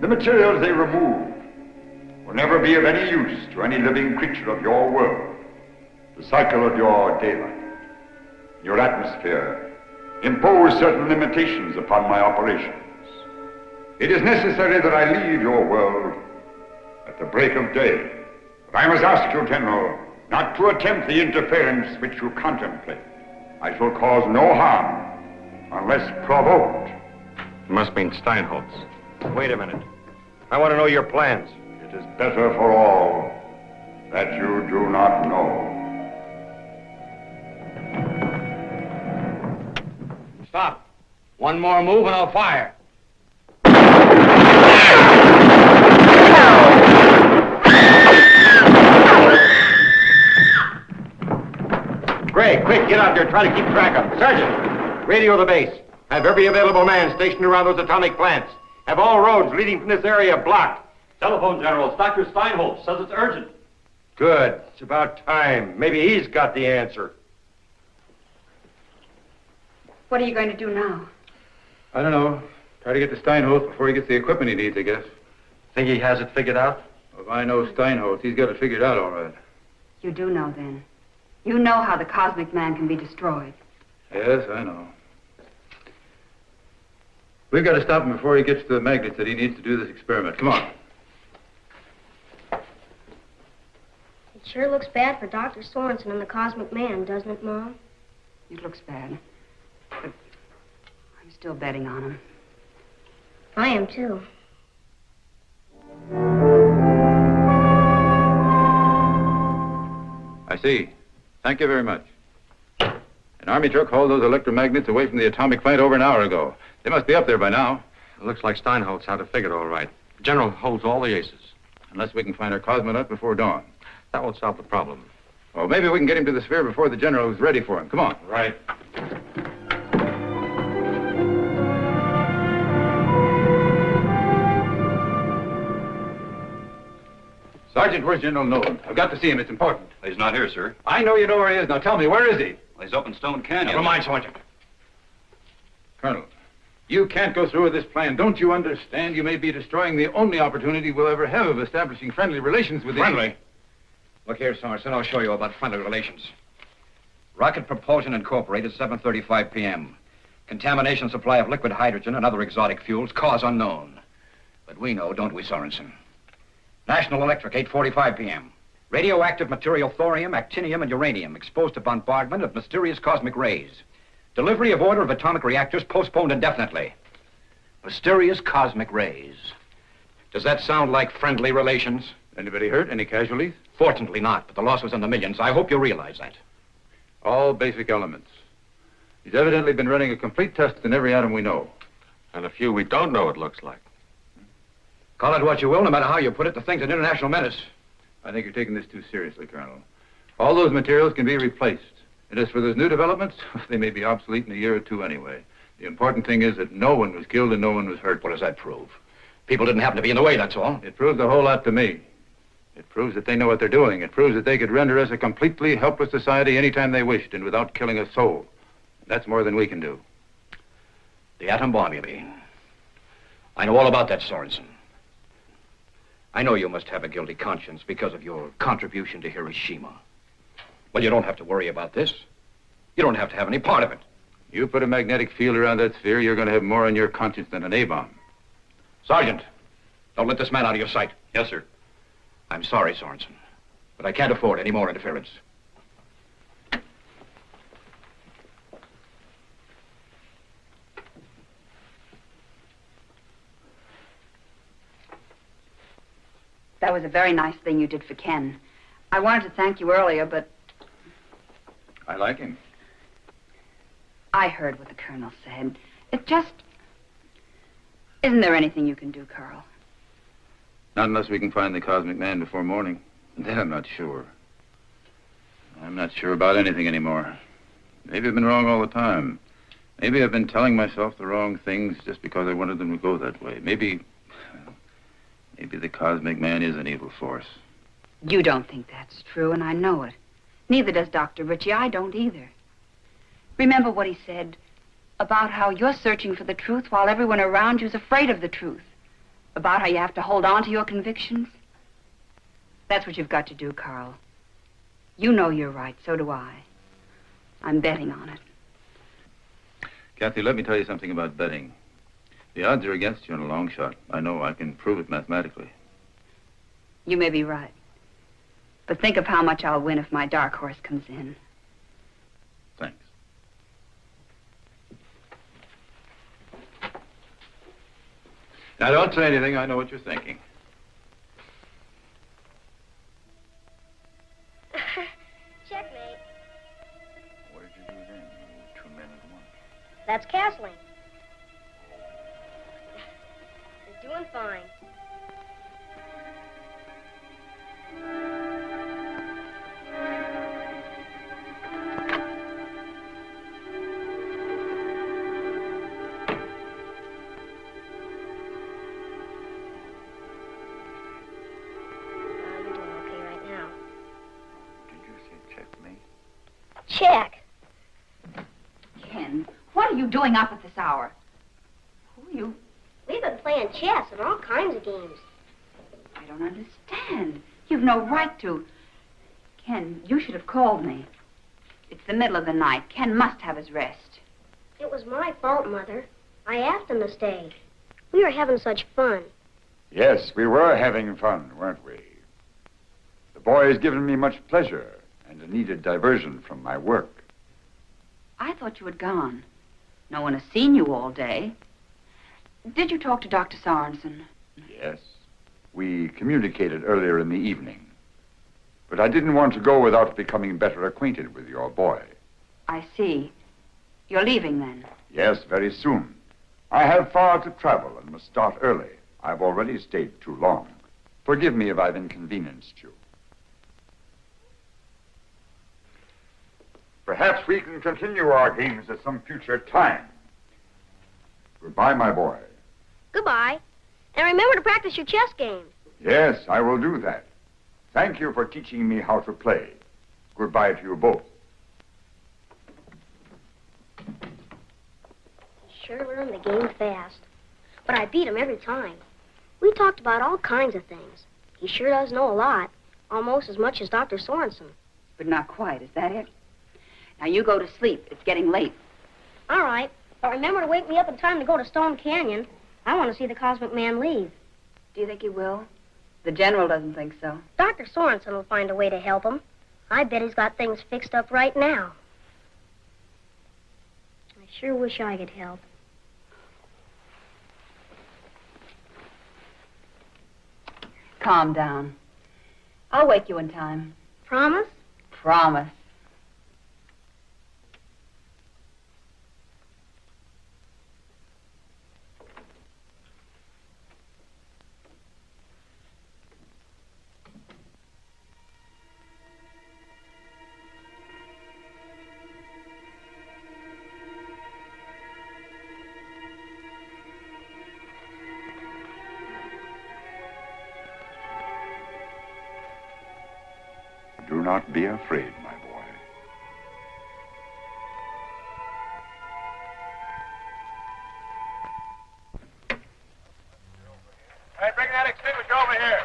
The materials they remove will never be of any use to any living creature of your world. The cycle of your daylight, your atmosphere, impose certain limitations upon my operations. It is necessary that I leave your world at the break of day. But I must ask you, General, not to attempt the interference which you contemplate. I shall cause no harm unless provoked. You must mean Steinholtz. Wait a minute. I want to know your plans. It is better for all that you do not know. Stop. One more move and I'll fire. Gray, quick, get out there. Try to keep track of them. Sergeant, radio the base. Have every available man stationed around those atomic plants. Have all roads leading from this area blocked. Telephone, General. It's Dr. Steinholtz. Says it's urgent. Good. It's about time. Maybe he's got the answer. What are you going to do now? I don't know. Try to get to Steinholtz before he gets the equipment he needs, I guess. Think he has it figured out? Well, if I know Steinholtz, he's got it figured out all right. You do know, then. You know how the cosmic man can be destroyed. Yes, I know. We've got to stop him before he gets to the magnets that he needs to do this experiment. Come on. It sure looks bad for Dr. Sorenson and the cosmic man, doesn't it, Mom? It looks bad. But I'm still betting on him. I am, too. I see. Thank you very much. An Army truck hauled those electromagnets away from the atomic plant over an hour ago. They must be up there by now. It looks like Steinholtz had it figured all right. The General holds all the aces. Unless we can find our cosmonaut before dawn. That won't solve the problem. Well, maybe we can get him to the sphere before the General is ready for him. Come on. Right. Sergeant, where's General Nolan? I've got to see him. It's important. He's not here, sir. I know you know where he is. Now tell me, where is he? Well, he's up in Stone Canyon. Never mind, Sergeant. Colonel, you can't go through with this plan. Don't you understand? You may be destroying the only opportunity we'll ever have of establishing friendly relations with Friendly? Look here, Sorenson, I'll show you about friendly relations. Rocket Propulsion Incorporated, 7:35 p.m. Contamination supply of liquid hydrogen and other exotic fuels, cause unknown. But we know, don't we, Sorenson? National Electric, 8:45 p.m. Radioactive material thorium, actinium, and uranium exposed to bombardment of mysterious cosmic rays. Delivery of order of atomic reactors postponed indefinitely. Mysterious cosmic rays. Does that sound like friendly relations? Anybody hurt? Any casualties? Fortunately not, but the loss was in the millions. I hope you realize that. All basic elements. He's evidently been running a complete test in every atom we know. And a few we don't know, it looks like. Call it what you will, no matter how you put it, the thing's an international menace. I think you're taking this too seriously, Colonel. All those materials can be replaced. And as for those new developments, they may be obsolete in a year or two anyway. The important thing is that no one was killed and no one was hurt. What does that prove? People didn't happen to be in the way, that's all. It proves a whole lot to me. It proves that they know what they're doing. It proves that they could render us a completely helpless society anytime they wished and without killing a soul. That's more than we can do. The atom bomb, you mean? I know all about that, Sorenson. I know you must have a guilty conscience because of your contribution to Hiroshima. Well, you don't have to worry about this. You don't have to have any part of it. You put a magnetic field around that sphere, you're going to have more on your conscience than an A-bomb. Sergeant, don't let this man out of your sight. Yes, sir. I'm sorry, Sorenson, but I can't afford any more interference. That was a very nice thing you did for Ken. I wanted to thank you earlier, but I like him. I heard what the Colonel said. It just... Isn't there anything you can do, Karl? Not unless we can find the cosmic man before morning. Then I'm not sure. I'm not sure about anything anymore. Maybe I've been wrong all the time. Maybe I've been telling myself the wrong things just because I wanted them to go that way. Maybe the cosmic man is an evil force. You don't think that's true, and I know it. Neither does Dr. Ritchie. I don't either. Remember what he said about how you're searching for the truth while everyone around you's afraid of the truth. About how you have to hold on to your convictions. That's what you've got to do, Karl. You know you're right, so do I. I'm betting on it. Kathy, let me tell you something about betting. The odds are against you in a long shot. I know. I can prove it mathematically. You may be right. But think of how much I'll win if my dark horse comes in. Thanks. Now, don't say anything. I know what you're thinking. Checkmate. What did you do then? You two men at once. That's castling. You're doing fine. Check. Ken, what are you doing up at this hour? Who are you? We've been playing chess and all kinds of games. I don't understand. You've no right to. Ken, you should have called me. It's the middle of the night. Ken must have his rest. It was my fault, Mother. I asked him to stay. We were having such fun. Yes, we were having fun, weren't we? The boy has given me much pleasure and a needed diversion from my work. I thought you had gone. No one has seen you all day. Did you talk to Dr. Sorenson? Yes. We communicated earlier in the evening. But I didn't want to go without becoming better acquainted with your boy. I see. You're leaving then? Yes, very soon. I have far to travel and must start early. I've already stayed too long. Forgive me if I've inconvenienced you. Perhaps we can continue our games at some future time. Goodbye, my boy. Goodbye. And remember to practice your chess game. Yes, I will do that. Thank you for teaching me how to play. Goodbye to you both. He sure learned the game fast. But I beat him every time. We talked about all kinds of things. He sure does know a lot. Almost as much as Dr. Sorenson. But not quite, is that it? Now you go to sleep. It's getting late. All right. But remember to wake me up in time to go to Stone Canyon. I want to see the Cosmic Man leave. Do you think he will? The General doesn't think so. Dr. Sorenson will find a way to help him. I bet he's got things fixed up right now. I sure wish I could help. calm down. I'll wake you in time. Promise? Promise. Do not be afraid, my boy. All right, bring that extinguisher over here.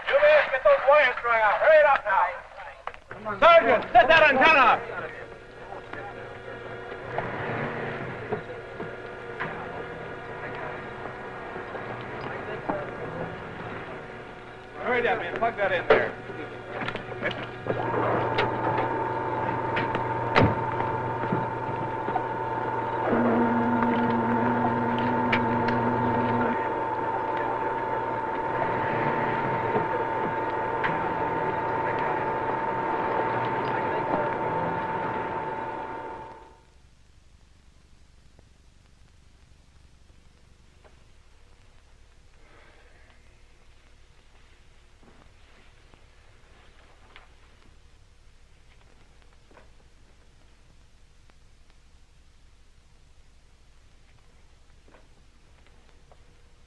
You men, get those wires strung out. Hurry it up now. Sergeant, set that antenna. Hurry it up, man. Plug that in there.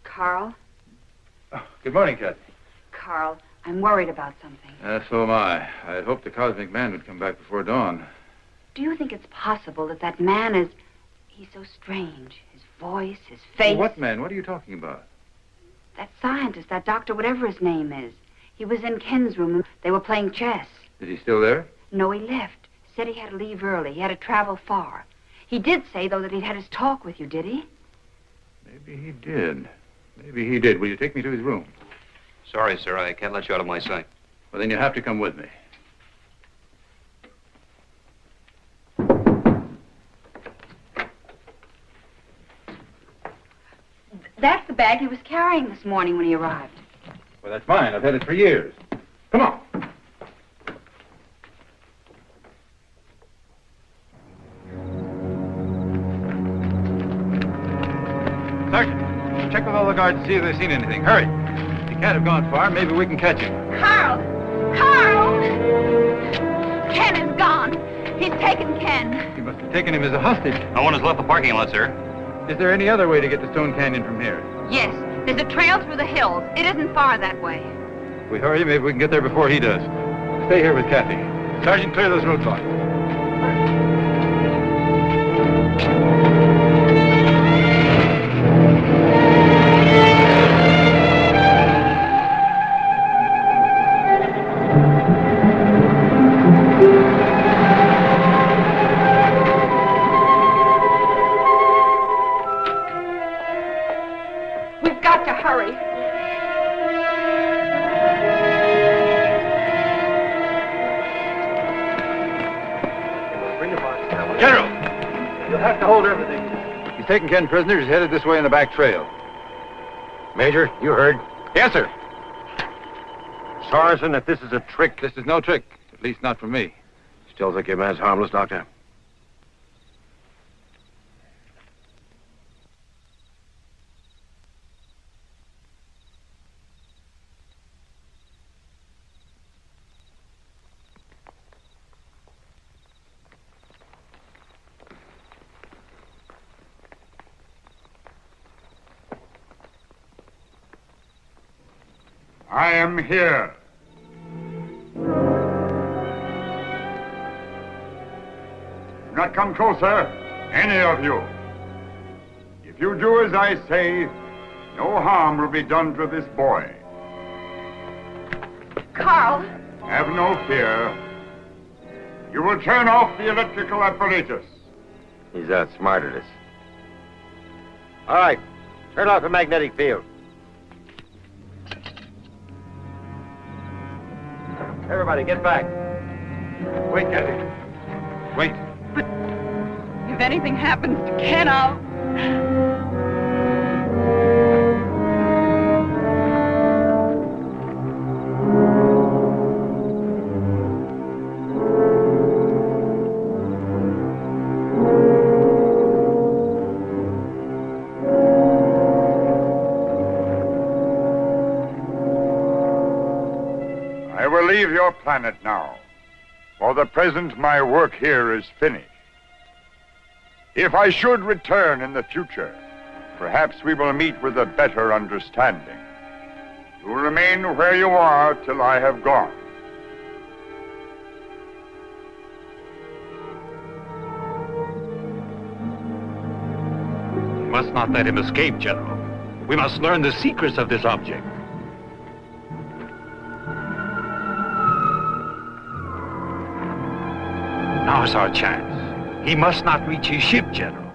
Karl? Oh, good morning, Kathy. Karl, I'm worried about something. So am I. I'd hoped the cosmic man would come back before dawn. Do you think it's possible that that man is... He's so strange. His voice, his face... What man? What are you talking about? That scientist, that doctor, whatever his name is. He was in Ken's room and they were playing chess. Is he still there? No, he left. Said he had to leave early. He had to travel far. He did say, though, that he'd had his talk with you, did he? Maybe he did. Maybe he did. Will you take me to his room? Sorry, sir. I can't let you out of my sight. Well, then you have to come with me. That's the bag he was carrying this morning when he arrived. Well, that's mine. I've had it for years. Come on. Sergeant, check with all the guards to see if they've seen anything. Hurry. He can't have gone far. Maybe we can catch him. Karl! Karl! Ken is gone. He's taken Ken. He must have taken him as a hostage. No one has left the parking lot, sir. Is there any other way to get to Stone Canyon from here? Yes, there's a trail through the hills. It isn't far that way. If we hurry, maybe we can get there before he does. Stay here with Kathy. Sergeant, clear those roadblocks. We've got to hurry. General! You'll have to hold everything. He's taken Ken prisoner. He's headed this way in the back trail. Major, you heard. Yes, sir. Sorenson, if this is a trick... This is no trick. At least not for me. Still think your man's harmless, Doctor? I am here. Do not come closer, any of you. If you do as I say, no harm will be done to this boy. Karl! Have no fear. You will turn off the electrical apparatus. He's outsmarted us. All right, turn off the magnetic field. Everybody, get back. Wait, Kathy. Wait. If anything happens to Ken, I'll... leave your planet now. For the present, my work here is finished. If I should return in the future, perhaps we will meet with a better understanding. You will remain where you are till I have gone. We must not let him escape, General. We must learn the secrets of this object. Now's our chance. He must not reach his ship, General.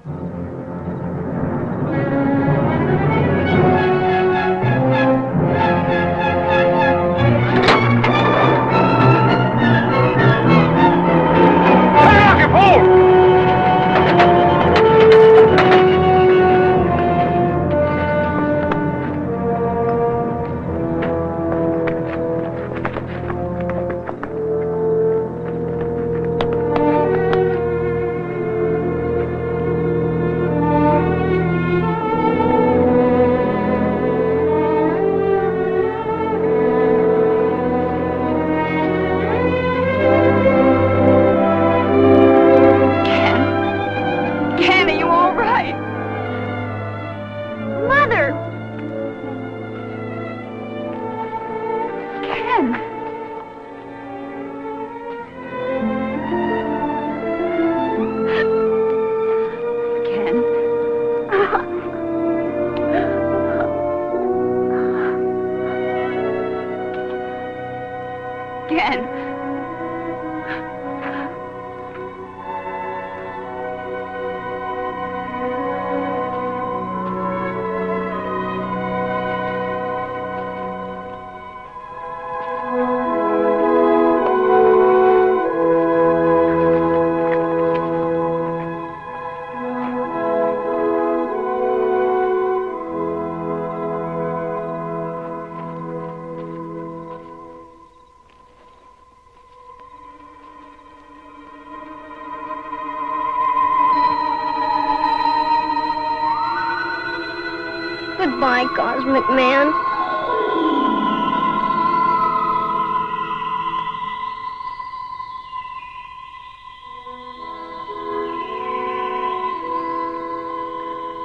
Goodbye, Cosmic Man.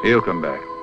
He'll come back.